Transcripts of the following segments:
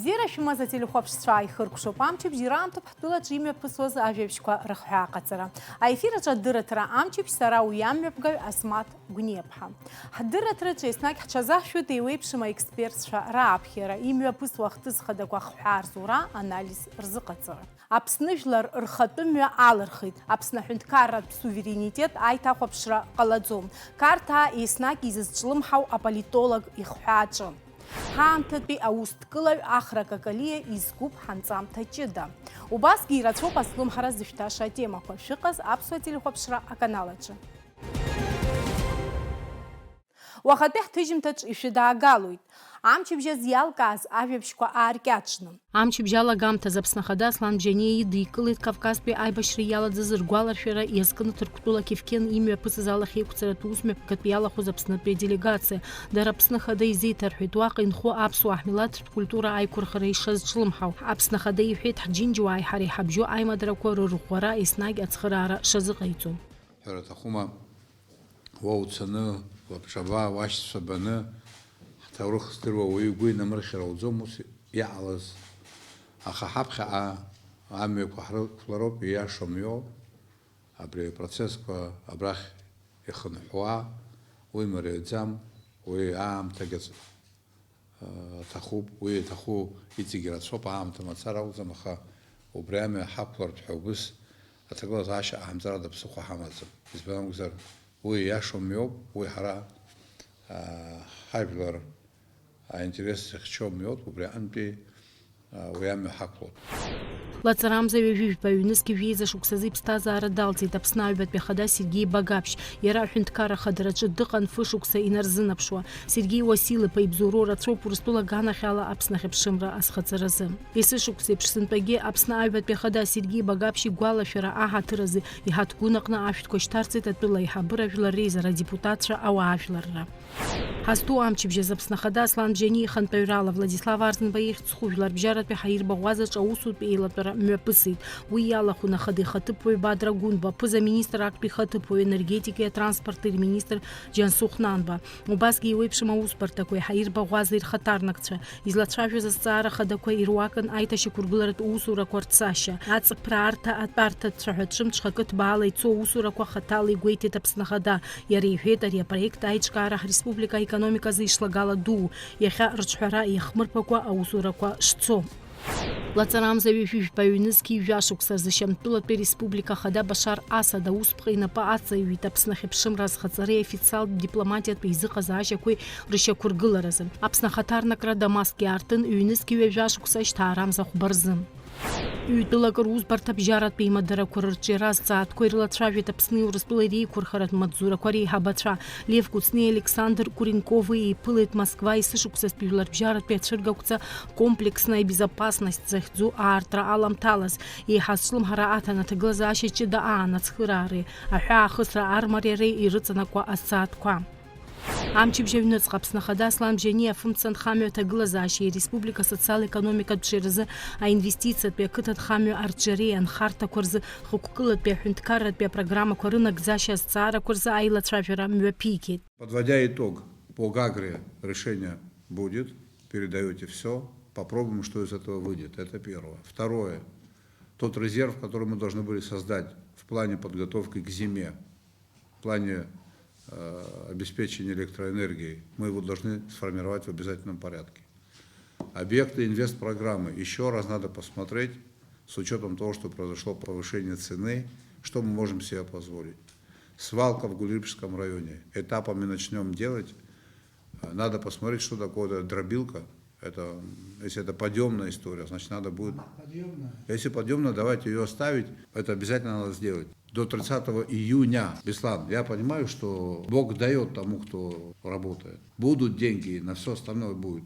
Бзира шумаза телехопшсва ихыркшоп амчип жирамтып ҳтылаҿ имҩаԥысуаз ажәабжьқәа рыхҳәааҟаҵара. Аефир аҿы адырраҭара амчиԥ сара уиамҩаԥгаҩ Асмаҭ Гәниаԥҳа. Ҳдырраҭраҿы еснагь ҳҽазаҳшәоит еиуеиԥшым аекспертцәа раԥхьара, имҩаԥысуа ахҭыс хадақәа хҳәаарзура анализ рзыҟаҵара. Аԥсны жәлар рхатәы мҩа алырхит. Аԥсны аҳәынҭқарратә суверенитет аиҭахәаԥшра ҟалаӡом. Карҭаа еснагь изызҿлымҳау аполитолог ихҳәааҿы. Ҳаамҭатәи аусҭкылаҩ Ахра Какалиа изкуп ҳанҵамҭа ҷыда. Убасгьы ирацәоуп азлымҳара зышәҭаша атемақәа. Шәыҟаз аԥсуа телехәаԥшра аканал аҿы. Уахатәи ҳҭыжьымҭаҿ ишәыдаагалоит. Амчыбжьаз иалкааз ажәабжьқәа ааркьаҿны. Амчыбжь алагамҭаз Аԥсны Ахада Аслан Бџьаниа идикылеит Кавказтәи аибашьра иаладыз ргәаларшәара иазкын Ҭырқәтәыла Кевкен имҩаԥысыз алахьеиқәҵаратә усмҩаԥгатә иалахәыз Аԥснытәи аделегациа. Дара Аԥсны Ахада изеиҭарҳәеит уаҟа инхо аԥсуаа ҳмилаҭтә культура аиқәырхара ишазҿлымҳау. Аԥсны Ахада иҳәеит ҳџьынџьуааи ҳареи ҳабжьо аимадарақәа рырӷәӷәара еснагь ацхыраара шазыҟаиҵом. Ҳәараҭахума уа уцаны, уаԥшаба, уашьцәа баны ҳҭоурых здыруа уаҩы игәы инамырхьыр ауӡом ус иҟалаз. Аха ҳаԥхьаҟа амҩақәа ҳрықәлароуп, ииашам иоуп. Абри апроцессқәа абрахь ихынҳәуа, уи мариаӡам, уи аамҭагь аҭахуп, уи иаҭаху иҵегь рацәоуп, аамҭа мацара акәӡам, аха убри амҩа ҳақәлартә ҳәа убыс аҭагылазаашьа ҟаҳамҵарада ԥсыхәа ҳамаӡам. Избан акәзар, уи ииашам иоуп, уи ҳара ҳажәлар аинтерес зыхьчом иоуп, убри аҟнытәи уи амҩа ҳақәлоит. Лаҵарамзаҩ ажәыжәпа аҩнызқьи жәеиза шықәсазы иԥсҭазаара далҵит Аԥсны аҩбатәи ахада Сергеи Багаԥшь. Иара аҳәынҭқарра ахадараҿы дыҟан фышықәса инарзынаԥшуа. Сергеи Уасил-иԥа ибзоуроу рацәоуп Урыстәыла аганахьала Аԥсны ахьыԥшымра азхаҵаразы. Есышықәса еиԥш сынтәагьы Аԥсны аҩбатәи ахада Сергеи Багаԥшь игәалашәара аҳаҭыразы иҳаҭгәын аҟны ашәҭқәа шьҭарҵеит атәыла аиҳабыра жәлар реизара адепутатцәа ауаажәларра. Ҳазтәу амчыбжьаз Аԥсны Ахада Аслан Бџьаниа ихантәаҩрала Владислав Арзынба ихьӡ-хәы жәларбжьаратәи ҳаирбаӷәазаҿ аусутәи еилатәара мҩаԥысит. Уи иалахәын ахада ихаҭыԥуаҩ Бадра Гәынба, аԥыза-министр актәи ихаҭыԥуаҩ енергетикеи атранспорти рминистр Џьансыхә Нанба. Убасгьы еиуеиԥшым аусбарҭақәа иҳаирбаӷәаза ирхаҭарнакцәа излацәажәоз азҵаара хадақәа ируакын аиҭашьақәыргыларатә усурақәа рцашьа. Аҵыԥраарҭа атәарҭа цәаҳәаҿымҿ хакыҭбаала ицо аусурақәа хаҭала игәеиҭеит Аԥсны Ахада. Иара иҳәеит ари апроект аиҿкаара ҳреспублика аекономиказы ишлагала ду, иахьа рыҿҳәара иахмырԥакәа аусурақәа шцо. Лаҵарамзаҩ ажәыжәпа аҩнызқьи жәашықәса рзы Шьамтәылатәи Республика Ахада Башар Асад аусԥҟа инапы аҵаҩит Аԥсны ахьыԥшымра азхаҵареи афициалтә дипломатиатәи еизыҟаз-аашьақәеи рышьақәыргыларазы. Аԥсны ахаҭарнакра Дамаск иаартын ҩнызқьи ҩажәашықәса шьҭаарамзахәба рзы. Ҩтәылак русбарҭа бжьаратәи имадарақәа рырҿиара азҵаатәқәа ирылацәажәеит Аԥсни Урыстәылеи реиқәырхаратә маҵзурақәа реиҳабацәа. Лев Кәыҵниеи Александр Куренкови еиԥылеит Москва есышықәсазтәи жәларбжьаратәи ацәыргақәҵа комплексная безопасность захьӡу аартра аламҭалаз. Еиҳа азҿлымҳара аҭан аҭагылазаашьа ҷыда аан ацхыраареи, аҳәаахысра армариареи ирыҵанакуа азҵаатәқәа. Амчыбжь аҩныҵҟа Аԥсны Ахада Аслан Бџьаниа афымца нхамҩа аҭагылазаашьа ареспублика асоциал-економикатә ҽеиразы аинвестициатәи ақыҭанхамҩа арҿиареи анхарҭақәа рзы хықәкылатәи аҳәынҭқарратәи апрограммақәа рынагӡашьа азҵаарақәа рзы аилацәажәара мҩаԥигеит. Подводя итог, по Гагре решение будет, передаете все, попробуем, что из этого выйдет. Это первое. Второе. Тот резерв, который мы должны были создать в плане подготовки к зиме, в плане обеспечения электроэнергией, мы его должны сформировать в обязательном порядке. Объекты инвестпрограммы еще раз надо посмотреть с учетом того, что произошло повышение цены, что мы можем себе позволить. Свалка в Гулибчском районе. Этапами начнем делать. Надо посмотреть, что такое дробилка. Если это подъемная история, значит надо будет... Если подъемная, давайте ее оставить. Это обязательно надо сделать. До 30 июня. Беслан, я понимаю, что Бог дает тому, кто работает. Будут деньги, на все остальное будет.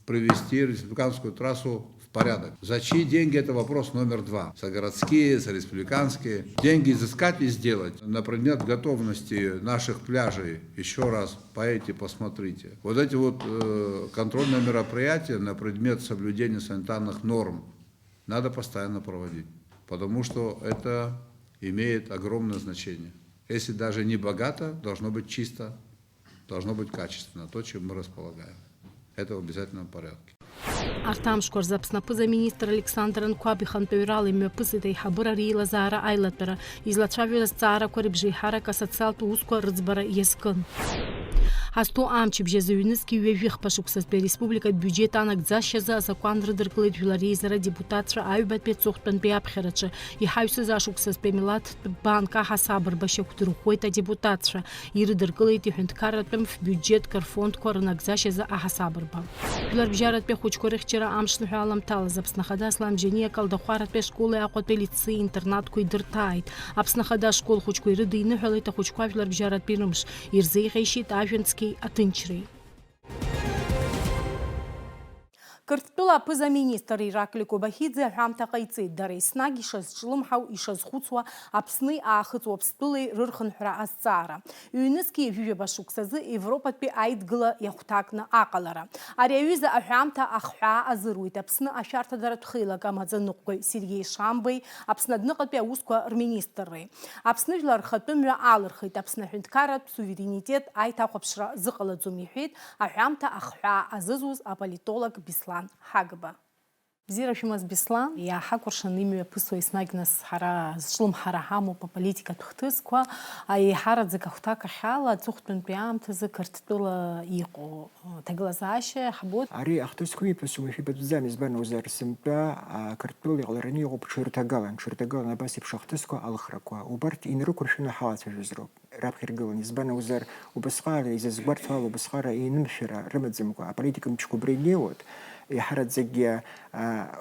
Привести республиканскую трассу в порядок. За чьи деньги — это вопрос номер 2. За городские, за республиканские. Деньги изыскать и сделать. На предмет готовности наших пляжей, еще раз поедете, посмотрите. Вот эти вот контрольные мероприятия на предмет соблюдения санитарных норм надо постоянно проводить. Потому что это имеет огромное значение. Если даже не богато, должно быть чисто, должно быть качественно, то, чем мы располагаем. Это в обязательном порядке. Арҭ амшқәа рзы Аԥсны аԥыза-министр Александр Анқәаб ихантәаҩрала имҩаԥысит аиҳабыра реилазаара аилатәара, излацәажәоз азҵаарақәа рыбжеиҳарак асоциалтә усқәа рыӡбара иазкын. Ҳазҭоу амчыбжьа зыҩнызқьи ҩажәихԥа шықәсазтәи ареспубликатә биуџьет анагӡашьазы азакәан рыдыркылеит жәлар реизара депутатцәа аҩбатәи аҵыхәтәантәи аԥхьараҿы. Иҳаҩсыз ашықәсазтәи амилаҭтә банк аҳасабырбашьа қәдырӷәӷәеит адепутатцәа. Ирыдыркылеит иҳәынҭқарратәымф биуџьетк рфондқәа рнагӡашьазы аҳасабырба. Жәларбжьаратәи ахәыҷқәа рыхьчара амшныҳәа аламҭалаз Аԥсны Ахада Аслан Џьаниа акалдахәаратәи ашколи Аҟәатәи алицеи интернатқәа идырҭааит. Аԥсны Ахада ашкол хәыҷқәа ирыдиныҳәалеит ахәыҷқәа жәларбжьаратәи рымш. Ирзеиӷьеишьеит ажәҩанцқьеи аҭынчреи. Қырҭтәыла аԥыза-министр Ираклий Кобахиӡе аҳәамҭа ҟаиҵеит, дара еснагь ишазҿлымҳау, ишазхәыцуа Аԥсни аахыҵуа Аԥстәылеи рырхынҳәра азҵаара. Ҩнызқьи ҩажәижәаба шықәсазы Европатәи аидгыла иахәҭакны аҟалара. Ари аҩыза аҳәамҭа ахҳәаа азыруит Аԥсны ашәарҭадаратә хеилак амаӡаныҟәгаҩ Сергеи Шамбеи, Аԥсны адныҟатәи аусқәа рминистрреи. Аԥсны жәлар рхатәы мҩа алырхит, Аԥсны аҳәынҭқарратә суверенитет аиҭахәаԥшра зыҟалаӡом иҳәеит аҳәамҭа ахҳәаа азызуз аполитолог Беслан Ҳагба. Бзиара шәымаз Беслан, иааҳакәыршан имҩаԥысуа еснагь нас ҳара зҿлымҳара ҳамоуп аполитикатә хҭысқәа, аиҳараӡак ахәҭак ахьала аҵыхәтәантәи аамҭазы Қырҭтәыла иҟоу аҭагылазаашьа ҳбоит. Ари ахҭысқәа имҩаԥысуа ишәыбатәӡам, избан акәзар сынтәа Қырҭтәыла иҟалараны иҟоуп ҽырҭагалан абас еиԥш ахҭысқәа алхрақәа. Убарҭ инрықәыршәаны ҳалацәажәоз роуп. Раԥхьа иргылан, избан акәзар убасҟак изазгәарҭало убасҟак инымшәара рымаӡамкәа аполитика мчқәа убра инеиуоуп. Иҳараӡакгьы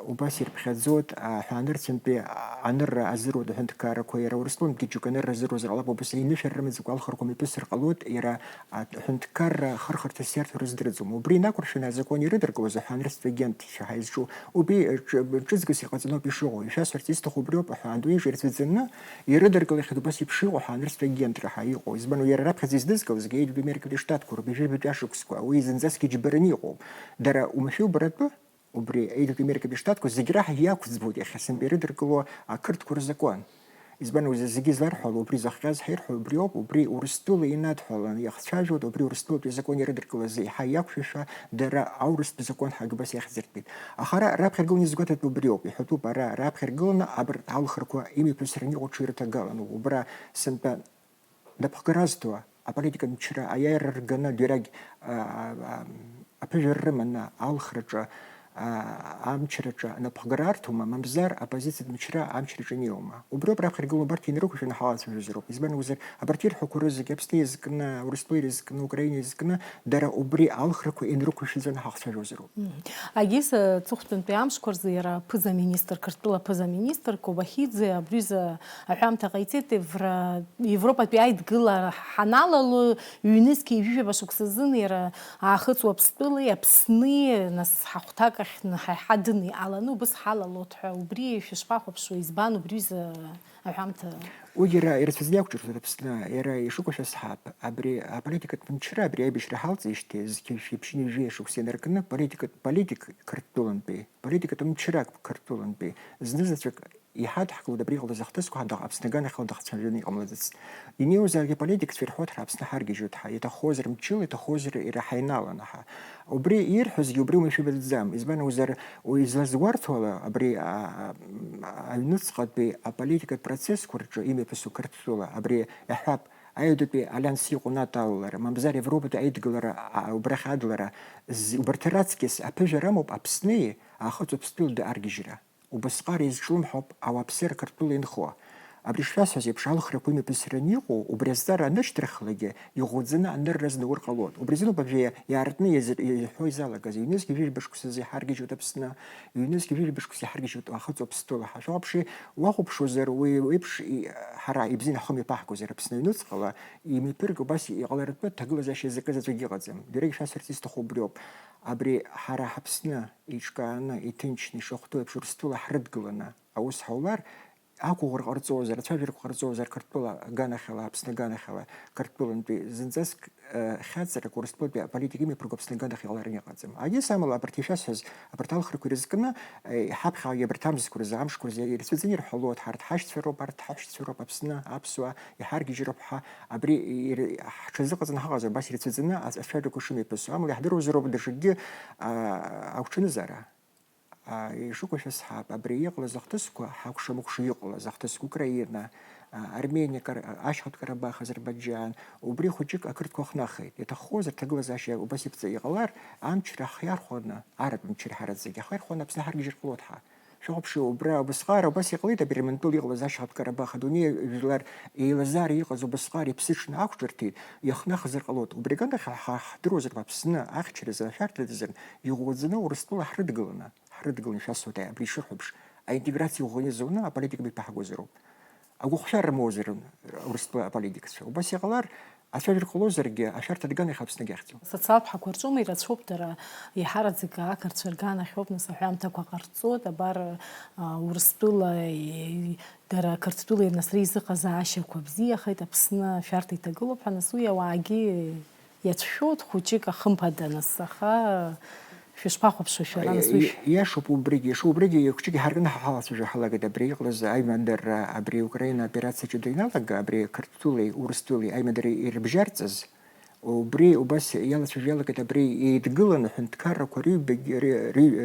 убас ирԥхьаӡоит аҳәаанырцәантәи анырра азыруа аҳәынҭқаррақәа, иара Урыстәылантәгьы џьоук анырра азыруазар ҟалап, убас инышәара рымаӡақәа алхрақәа мҩаԥысыр ҟалоит, иара аҳәынҭқарра хырхырҭас иарҭо рыздырӡом. Убри инақәыршәаны азакәан ирыдыркылоз аҳәаанырцәтә агентцәа ҳаизҿу, убри ҿыцгас иҟаҵаноуп ишыҟоу. Ишәасҳәарц исҭаху убриоуп аҳәаанду ирцәаӡаны ирыдыркылахьеит убас еиԥш иҟоу аҳәаанырцәтә агентра ҳәа иҟоу. Избан иара раԥхьаӡа издызкылазгьы Аиҳабы Америкатәи Штатқәа рыбжьаратәи ашықәсқәа, уи зынӡаск иџьбараны иҟоуп. Дара умашәу баратәы убри Аиҳабы Америкатәи Штатқәа зегь раҳ иақәӡбоит иахьасынтәи ирыдыркыло ақырҭқәа рзакәан. Избан акәзар зегьы изларҳәало убри захҟьаз ҳаирҳәо убриоуп, убри Урыстәыла инадҳәалан иахцәажәоит, убри Урыстәылатәи азакәан ирыдыркылаз еиҳа иақәшәашәа дара аурыстәи закәан ҳагбас иахьзыртәит. Аха ара раԥхьа иргыланы изгәаҭатәу убриоуп, иҳәатәуп ара раԥхьа иргыланы абарҭ алхрақәа имҩаԥысраны иҟоу ҽирҭагалан. Убра сынтәа дапхгаразтуа аполитикатә мчра аиааира рганы дирагь аԥыжәара рыманы алхраҿы амчраҿы напхгарарҭоума, мамзар апозициатә мчра амчраҿы неиума. Убриоуп раԥхьа иргыланы убарҭ инрықәыршәаны ҳалацәажәоз роуп. Избан акәзар абарҭ ирҳәақәо рызегьы Аԥсны иазкны, Урыстәыла иазкны, Украина иазкны дара убри алхрақәа инрықәыршәаӡаны ҳахцәажәоз роуп. Агьыс аҵыхәтәантәи амшқәа рзы иара аԥыза-министр, Қырҭтәыла аԥыза-министр Кобахиӡе абриоза аҳәамҭа ҟаиҵеит, Европатәи аидгыла ҳаналало ҩнызқьи ҩажәижәаба шықәсазын иара аахыҵуа Аԥстәылеи Аԥсни нас ҳахәҭак ҳадыни аланы убас ҳалалот ҳәа убри шәышԥахәаԥшуа, избан убриоза аҳәамҭа? Уи иара ирацәаӡаны иақәҿырҭуеит Аԥсны, иара ишықәу шәасҳап, абри аполитикатә мчра, абри аибашьра ҳалҵижьҭеи зқьышәиԥшьни ижәи шықәса ианаркны политик Қырҭтәылантәи, политикатә мчрак Қырҭтәылантәи знызаҵәык иҳадҳкылоит абри иҟалаз ахҭысқәа Аԥсныган ахьала дахцәажәаны иҟамлаӡацт. Инеиуазаргьы аполитикатә ирҳәоит ҳара Аԥсны ҳаргьежьуеит ҳа, иаҭахозар мчыла, иаҭахозар ираҳаиналаны ҳа. Убри ирҳәозгьы убри умашәыбатәӡам, избан акәзар излазгәарҭола абри аҩныҵҟатәи аполитикатә процессқәа рҿы имҩаԥысуа Қырҭтәыла, абри иаҳҳәап аҩадатәи алианс иҟоу НАТО алалара, мамзар Европатәи аидгылара, убрахь адлара, убарҭ раҵкьыс аԥыжәара амоуп Аԥсни аахыҵуа Аԥстәыла аргьежьра. Убасҟак изҿлымҳауп ауааԥсыра Қырҭтәыла инхо. Абри шәасҳәаз еиԥш алхрақәа имҩаԥысраны иҟоу, убри азҵаара анышьҭрахлагьы иӷәӷәаӡаны анырра знаур ҟалоит. Убри азыноуп абжьы иаартны иҳәо изалагаз ҩнызқьи ҩажәижәаба шықәсазы иҳаргьежьуеит Аԥсны, ҩнызқьи ҩажәижәаба шықәса иҳаргьежьуеит аахыҵуа Аԥстәыла. Ҳашәаҟәыԥши уахәаԥшуазар уи еиԥш ҳара ибзианы ҳхы мҩаԥаҳгозар Аԥсны аҩныҵҟала имҩаԥырго убас иҟаларатәы аҭагылазаашьа закы заҵәык иҟаӡам. Дырагь шәасҳәарц исҭаху убриоуп. Абри ҳара ҳаԥсны иҿкааны, иҭынчны ишахәҭоу еиԥш Урыстәыла ҳрыдгыланы аус ҳаулар, Акугор Арцозер, Чавер Арцозер, Картула, Ганахала, Абснаганахала, Картулан, Зензеск, Хацер, Курспот, политиками Прокопснаганахала Ренекацем. А есть самое апартишас, апартал Хрукуризкана, Хабха, Ябертамс Курзам, Шкурзер, Свизинер Холод, Харт Хашферо, Парт Хашферо, Абсна, Абсуа, и Харгижропха, Абри Шазаказан Хаза, Басир Цизина, а Ферду Кушими Песуам, Яхдеру Зероб Дешги, Аучинзара. И шуко сейчас хаб, абриекла захтыску, хакша мукшиекла, захтыску Украина, Армения, Ашхат Карабах, Азербайджан, убри хочик акрыткох нахай. Это хозер, так глазаща, убасипца и галар, амчра хярхона, арабим чирхарадзеги, хярхона пснахар гижерклотха. Шопши убра убасхара, убасиклита берементул егла Ашхат Карабаха, дуне вилар и лазар егла зубасхари псишна акчертит, яхнах зеркалот. Убриганда дрозер папсна, ах через афертезен, югодзена урстула хрыдгалана. Рыдгал сейчас вот я пришёхбш, а интеграция организована, а политика бит пахгозеру. А гухшар мозерун урстла политика. Убасигалар ашар клозерге, ашар тадганы хабсна гехту. Социал бхакурчум и рацхоптера и харадзика акарчергана хопна сахам таква карцо, табар урстула и дара картула насриз казаашев кобзия хайта псна фярти таглоб ханасуя ваги ятшот хучика хымпадана саха فيشباخو بشوفي أنا سويش. يا شو بوريجي يكشكي هرنا حاس وجه حلاقة دبري غلز أي مندر أبري أوكرانيا بيراتس جدينا لقى أبري كرتولي ورستولي أي مندر يربجارتز وبري وبس يلا سجل لك دبري يتقلن حنتكار قريب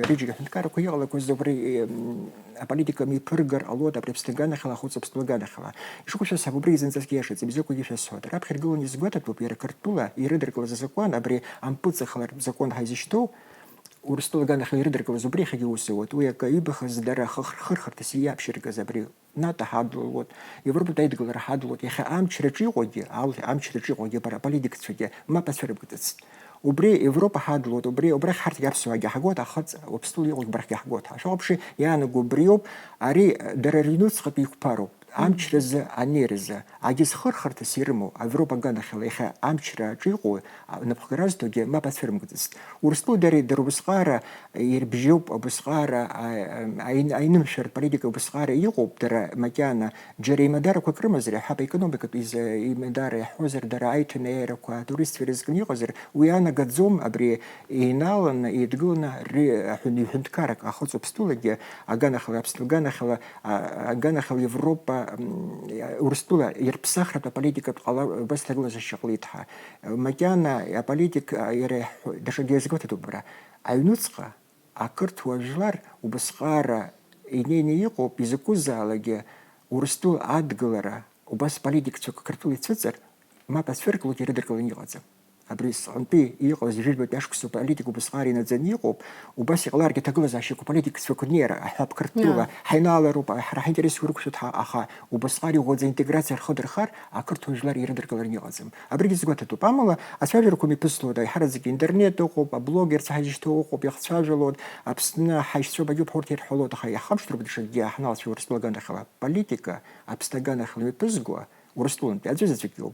ريجي حنتكار قريب يلا كوز دبري политика ми пыргар алло да препстегана хала хуца пстлагана хала. Шуко сейчас абри зенцаския шец безоку дишас сот. Раб хергул не сготат по пьер картула и рыдеркла за закон абри ампуца хала закон хайзишту урстлагана хайрыдеркла зубри хагиусы вот уя каибаха здара хырхыр тасия пширга забри ната хадлу вот Европа тайдгла хадлу вот яха амчречи годи амчречи годи пара политик цуге ма пасфербгтс وبري Европа حادلود وبري حرت جابسوا جحجوت أخذ وبستولي يقول برك جحجوتها شو بشي يعني جوبريوب أري دررينوس خبيك بارو أمشرز أنيرز عجز خر تسيرمو أوروبا جانا خليها أمشرا جيقو نبخراز توجي ما بس فرم قدست ورسلو درو بسقارة يربجوب أو بسقارة أي نمشر بريدك أو بسقارة يقوب در مكان جري مدار كرمزر حاب إيكونوميك إذا مدار حوزر در عيتنير وتوريست في رزق يغزر ويانا قد زوم أبري إنالن يتقولنا حني هندكارك أخذ بستولج أجانا خلا بستولجانا خلا أجانا خلا أوروبا ورستولا يربسخر политика بس تقول زي شغلتها مكان политик يريح даже дезгот добра айнуцка акырт важлар убасхара инени يقو بيزكو залаге ورستول адглара убас политик чок картули цецер ма пасферклу тердеркл нигацем абрис анпи يقو زيجبه тяжксу политику басхари надзаниقو убас يقلارге تقول زاشيكو политик سوكنيرا حاب картула حينال روبا راح يدرس وركشت اخا وباسخاري غوز انتجرация خضر خار акырт важлар يردеркл нигацем абрис готу памала асфажерку ми писло да харазик интернет оқо блогер сахажишто оқо бяхсажлод абсна хайшсо багю портер холод хай хамштруб дишги ахнал чурслаган хала политика абстаган хлми пизго урстулан пяджезекио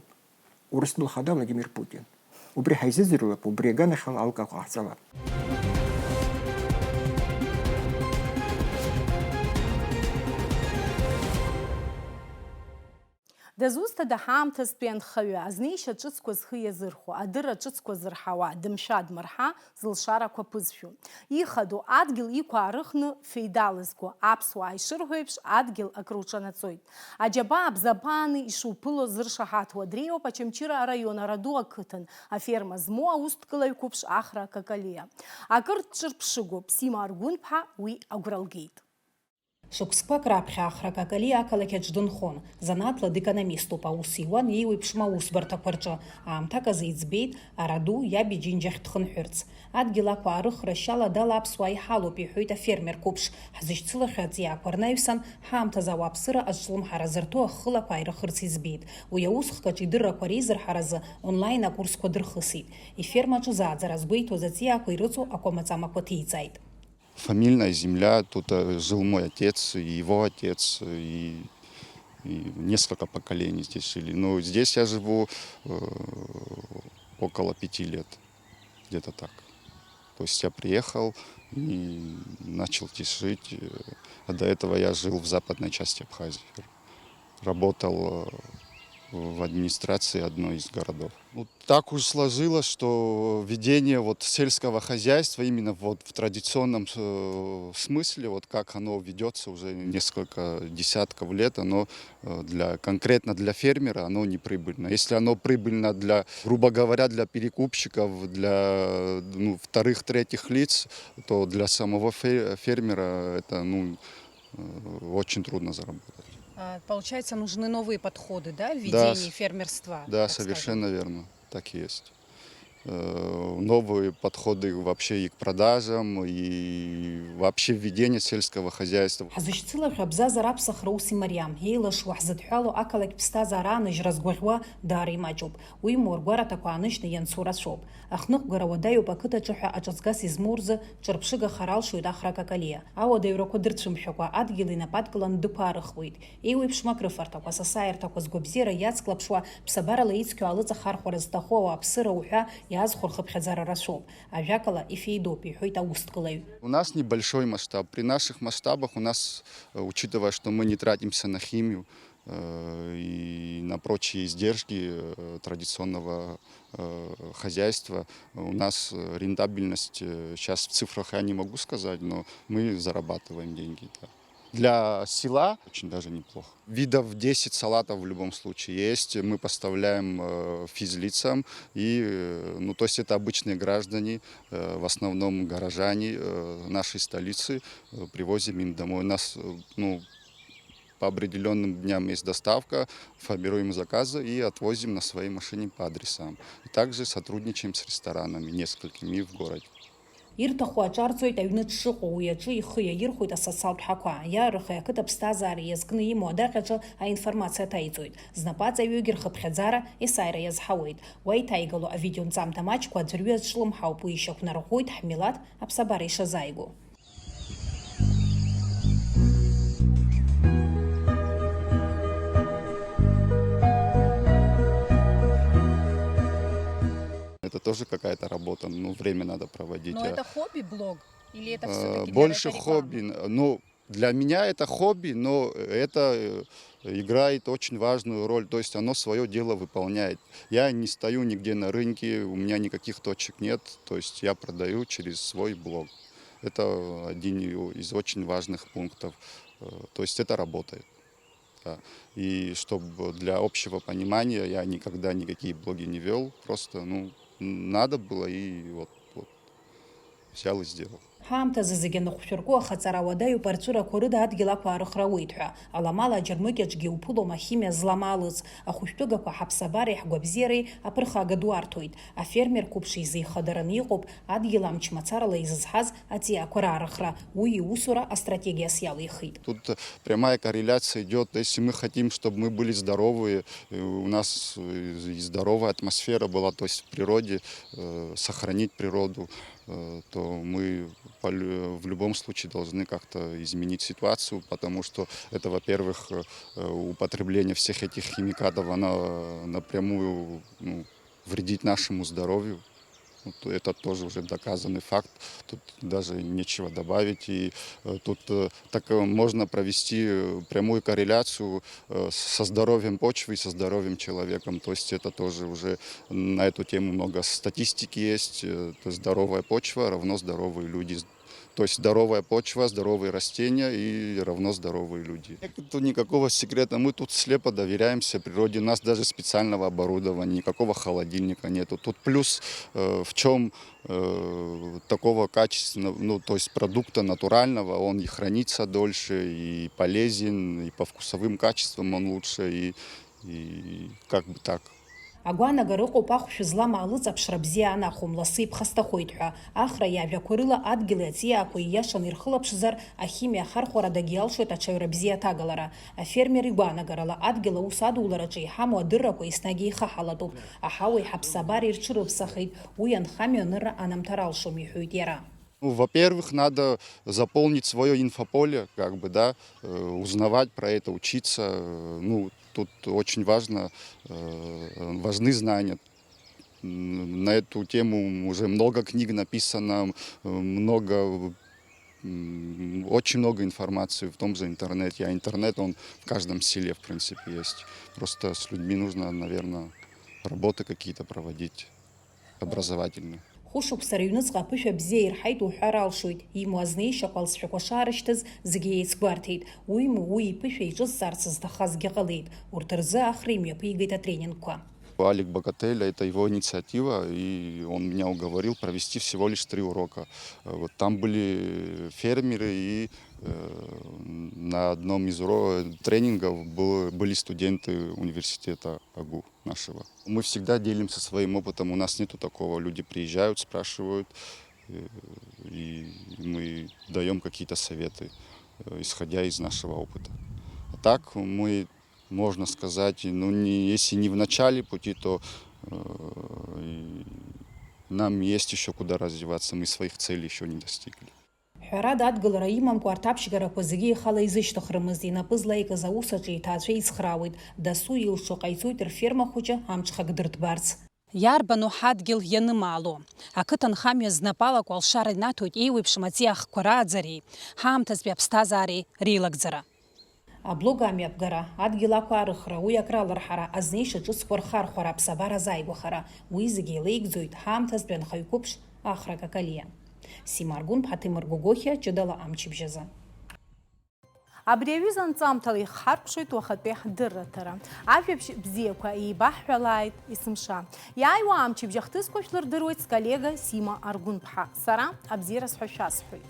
урстул хада Владимир Путин وبري حيززروا وبري جانا خل على قاعدة Дазуста да хаамҭазтәи анхаҩы азнеишьа ҿыцқәа зхы иазырхәо, адырра ҿыцқәа зырҳауа, дымшәа-дмырҳа зылшарақәа ԥызшәо. Ихадоу адгьыл иқәаа рыхны феидалызго, аԥсуаа ишырҳәо еиԥш адгьыл акруҿанаҵоит. Аџьабаа бзабааны ишуԥыло зыршаҳаҭуа дреиуоуп Очамчыра араион Араду ақыҭан, аферма змоу аусҭкылаҩ қәыԥш Ахра Какалиа. Акыр дҿырԥшыгоуп Сима Аргәын-ԥҳа уи агәра лгеит. Шықәсқәак раԥхьа Ахра Какалиа ақалақь дынхон, занааҭла декономиступ, аус иуан иеиуеиԥш аусбарҭақәа рҿы. Аамҭак азы иӡбеит Араду иаби џьынџьахь дхынҳәырц. Адгьыл ақәаа рыхра шьала дала аԥсуаа иҳалоуп, иҳәоит афермер қәыԥш. Ҳзышьцылахьац иаақәырнаҩсан ҳаамҭазы ауааԥсыра азҿлымҳара зырҭо ахылақәа ааирыхырц иӡбеит. Уи аусхкаҿ идыррақәа реизырҳаразы онлайн акурсқәа дырхысит. Ифермаҿы зааӡара згәеиҭоз аҵиаақәа ирыҵо акәамаҵамақәа ҭеиҵааит. Фамильная земля, тут жил мой отец, и его отец, и несколько поколений здесь жили. Но здесь я живу около 5 лет, где-то так. То есть я приехал и начал здесь жить. А до этого я жил в западной части Абхазии. Работал в администрации одной из городов. Ну, так уж сложилось, что ведение вот сельского хозяйства именно вот в традиционном смысле, вот как оно ведется уже несколько десятков лет, оно конкретно для фермера оно не прибыльно. Если оно прибыльно для, грубо говоря, для перекупщиков, для вторых, третьих лиц, то для самого фермера это очень трудно заработать. Получается, нужны новые подходы, да, в Да, ведении фермерства? Да, так совершенно скажем? верно, так и есть. Новые подходы вообще и к продажам, и вообще введение сельского хозяйства. Ҳзышьцылар абзазара аԥсахра ус имариам, еилашуа ҳзыдҳәало ақалақь ԥсҭазаара аныжьра згәаӷьуа даара имаҷуп. Уи имуаргәараҭақәа ааныжьны иансу рацәоуп. Ахныҟәгара уадаҩуп ақыҭаҿы ҳәа аҿыҵгас измоу рзы ҿырԥшыгахар алшоит Ахра Какалиа. Ауадаҩрақәа дырцәымшәакәа адгьыл инападкыланы дыԥаарыхуеит. Еиуеиԥшым акрыфарҭақәа, асасааирҭақәа згәабзиара иацклаԥшуа, ԥсабарала ицқьоу алыҵахархәара зҭаху ауааԥсыра уҳәа иаазхәо рхыԥхьаӡара рацәоуп. Ажәакала ифеидоуп, иҳәоит аусҭкылаҩ. У нас небольшой масштаб. При наших масштабах у нас, учитывая, что мы не тратимся на химию и на прочие издержки традиционного хозяйства, у нас рентабельность, сейчас в цифрах я не могу сказать, но мы зарабатываем деньги. Да. Для села очень даже неплохо. Видов 10 салатов в любом случае есть. Мы поставляем физлицам. То есть это обычные граждане, в основном горожане нашей столицы. Привозим им домой. У нас по определенным дням есть доставка, формируем заказы и отвозим на своей машине по адресам. И также сотрудничаем с ресторанами, несколькими в городе. Ирҭаху аҿарҵоит аҩны дшыҟоу, уи аҿы ихы иаирхәоит асоциалтә ҳәақәа. Иаарыхи ақыҭа ԥсҭазаара иазкны имоу адаҟьаҿы аинформациа ҭаиҵоит. Знапаҵаҩыгьы рхыԥхьаӡара есааира иазҳауеит. Уа иҭаигалоу авидеонҵамҭа маҷқәа аӡәырҩы азҿлымҳауп, уи ишьақәнарӷәӷәоит ҳмилаҭ аԥсабара ишазааигәоу. Это тоже какая-то работа, время надо проводить. Но это хобби-блог? Или это все-таки Больше хобби. Для меня это хобби, но это играет очень важную роль. То есть оно свое дело выполняет. Я не стою нигде на рынке, у меня никаких точек нет. То есть я продаю через свой блог. Это один из очень важных пунктов. То есть это работает. Да. И чтобы для общего понимания я никогда никакие блоги не вел. Просто, надо было и вот взял и сделал. ҳаамҭазы зегьы аныхәшәырку ахаҵара уадаҩуп арҵәырақәа рыда адгьыл ақәаарыхра ауеит ҳәа. Аламала аџьармыкьаҿгьы иуԥылом ахимиа зламалыц. Ахәышәтәыгақәа ҳаԥсабареи ҳгәабзиареи аԥырхага ду арҭоит. Афермер қәыԥш изеихадараны иҟоуп адгьыл амч мацарала изызҳаз аҵиаақәа раарыхра. Уи иусура астратегиас иалихит. Тут прямая корреляция идет. Если мы хотим, чтобы мы были здоровые, у нас и здоровая атмосфера была, то есть в природе, сохранить природу, то мы в любом случае должны как-то изменить ситуацию, потому что это, во-первых, употребление всех этих химикатов, оно напрямую вредит нашему здоровью. Это тоже уже доказанный факт, тут даже нечего добавить. И тут так можно провести прямую корреляцию со здоровьем почвы и со здоровьем человека. То есть это тоже уже на эту тему много статистики есть. Здоровая почва равно здоровые люди. То есть здоровая почва, здоровые растения и равно здоровые люди. Тут никакого секрета. Мы тут слепо доверяемся природе. У нас даже специального оборудования, никакого холодильника нету. Тут плюс в чем такого качественного, то есть продукта натурального, он и хранится дольше, и полезен, и по вкусовым качествам он лучше, и как бы так. Агәанагара ыҟоуп ахәшә злам алыҵаԥшра бзиа анахәом, лассы иԥхасҭахоит ҳәа. Ахра иажәақәа рыла адгьыли аҵиаақәа ииашаны ирхылаԥшзар, ахимиа ахархәарадагьы иалшоит аҽаҩра бзиа аҭагалара. Афермер игәаанагарала адгьыл аус адулараҿы иҳамоу адыррақәа еснагь еихаҳалатәуп. Аҳауеи ҳаԥсабареи рҽырывсахеит. Уи анхамҩа анырра анамҭар алшом, иҳәоит иара. Во-первых, надо заполнить свое инфополе, узнавать про это, учиться. Тут очень важны знания. На эту тему уже много книг написано, много очень много информации в том же интернете, а интернет, он в каждом селе, в принципе, есть. Просто с людьми нужно, наверное, работы какие-то проводить образовательные. Хушықәса рыҩныҵҟа аԥышәа бзиа ирҳаит уҳәар алшоит, имуазнеи шьаҟәалҵәҟьақәа шаарышьҭыз зегьы еицгәарҭеит. Уи иԥышәа иҿызҵаарц зҭахазгьы ҟалеит. Урҭ рзы ахра имҩаԥигеит атренингқәа. Алик Богателя, это его инициатива, и он меня уговорил провести всего лишь 3 урока. Вот там были фермеры, и на одном из тренингов были студенты университета АГУ нашего. Мы всегда делимся своим опытом, у нас нету такого, люди приезжают, спрашивают, и мы даем какие-то советы, исходя из нашего опыта. А так мы, можно сказать, если не в начале пути, то нам есть еще куда развиваться, мы своих целей еще не достигли. Ҳәарада адгылара имамкәа арҭ аԥшьгарақәа зегьы ихала изышьҭыхрымызт, инапы злаикыз аус аҿы иҭаацәа изхраауеит, дасу илшо ҟаиҵоит рферма хәыҷы амҽхак дырҭбарц. Иарбану ҳадгьыл ианымаало. Ақыҭанхамҩа знапалақәа алшара инаҭоит еиуеиԥшым аҵиахқәа рааӡареи, ҳаамҭазтәи аԥсҭазаареи реилагӡара. Аблог амҩаԥгара, адгьыл ақәаарыхра, уи акралырҳара, азнеиша ҿыцқәа рхархәара, аԥсабара азааигәахара, уи зегьы еилеигӡоит ҳаамҭазтәи анхаҩ қәыԥш Ахра Какалиа. Сима Аргун, Ԥаҭимыр Гогохиа, Ҷыдала амчыбжьазы. Абри аҩыза анҵамҭала ихҳаркәшоит уахатәи ҳдырраҭара. Ажәабжь бзиақәа еибаҳҳәалааит есымша. Иааиуа амчыбжьа хҭысқәа шәлырдыруеит сколлега Сима Аргун-ԥҳа. Сара абзиара сҳәашәа сҳәоит.